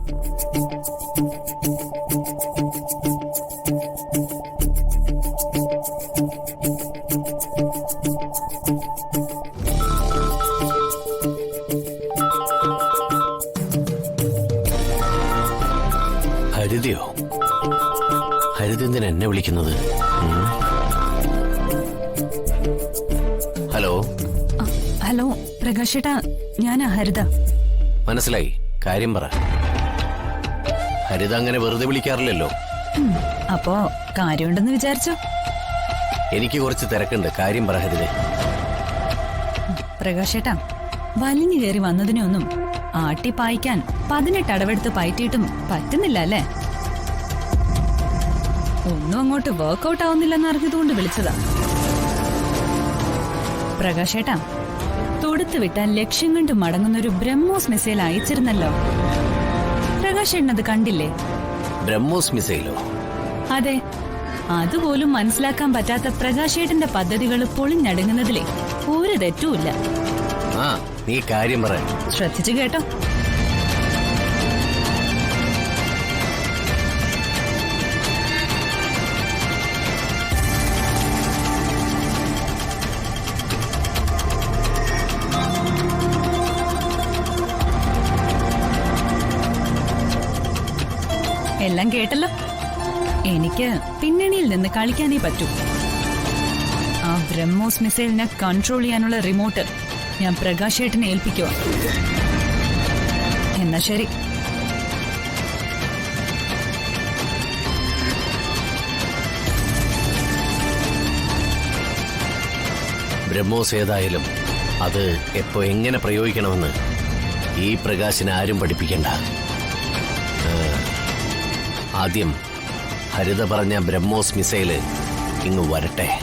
ഹരിതയോ? ഹരിത എന്തിനാ എന്നെ വിളിക്കുന്നത്? ഹലോ ഹലോ പ്രകാശേട്ടാ, ഞാനാ ഹരിത. മനസ്സിലായി, കാര്യം പറ. ഹരിത അങ്ങനെ വെറുതെ വിളിക്കാറില്ലല്ലോ. അപ്പോ കാര്യമുണ്ടെന്ന് വിചാരിച്ചോ? എനിക്ക് കുറച്ച് തിരക്കുണ്ട്, കാര്യം പറ ഹരിത. പ്രകാശേട്ടാ, വലിഞ്ഞു കയറി വന്നതിനൊന്നും ആട്ടി പായിക്കാൻ 18 അടവെടുത്ത് പയറ്റിയിട്ടും പറ്റുന്നില്ല അല്ലേ? ഒന്നും അങ്ങോട്ട് വർക്ക്ഔട്ട് ആവുന്നില്ലെന്ന് അറിഞ്ഞതുകൊണ്ട് വിളിച്ചതാ. പ്രകാശേട്ടാ, തൊടുത്തു വിട്ടാൽ ലക്ഷ്യം കണ്ട് മടങ്ങുന്നൊരു ബ്രഹ്മോസ് മിസൈൽ അയച്ചിരുന്നല്ലോ. പ്രകാശേട്ടനത് കണ്ടില്ലേ? ബ്രഹ്മോസ് മിസൈലോ? അതെ, അതുപോലും മനസ്സിലാക്കാൻ പറ്റാത്ത പ്രകാശേട്ടന്റെ പദ്ധതികൾ പൊളിഞ്ഞടങ്ങുന്നതിലേ ഒരു തെറ്റുമില്ല. ആ, നീ കാര്യം പറ. ശ്രദ്ധിച്ചു കേട്ടോ. എല്ലാം കേട്ടല്ലോ. എനിക്ക് പിന്നണിയിൽ നിന്ന് കളിക്കാനേ പറ്റൂ. ആ ബ്രഹ്മോസ് മിസൈലിനെ കൺട്രോൾ ചെയ്യാനുള്ള റിമോട്ട് ഞാൻ പ്രകാശേട്ടനെ ഏൽപ്പിക്കുക. എന്നാ ശരി. ബ്രഹ്മോസ് ഏതായാലും അത് എപ്പോ എങ്ങനെ പ്രയോഗിക്കണമെന്ന് ഈ പ്രകാശിനെ ആരും പഠിപ്പിക്കണ്ട. ആദ്യം ഹരിത പറഞ്ഞ ബ്രഹ്മോസ് മിസൈല് ഇങ്ങ് വരട്ടെ.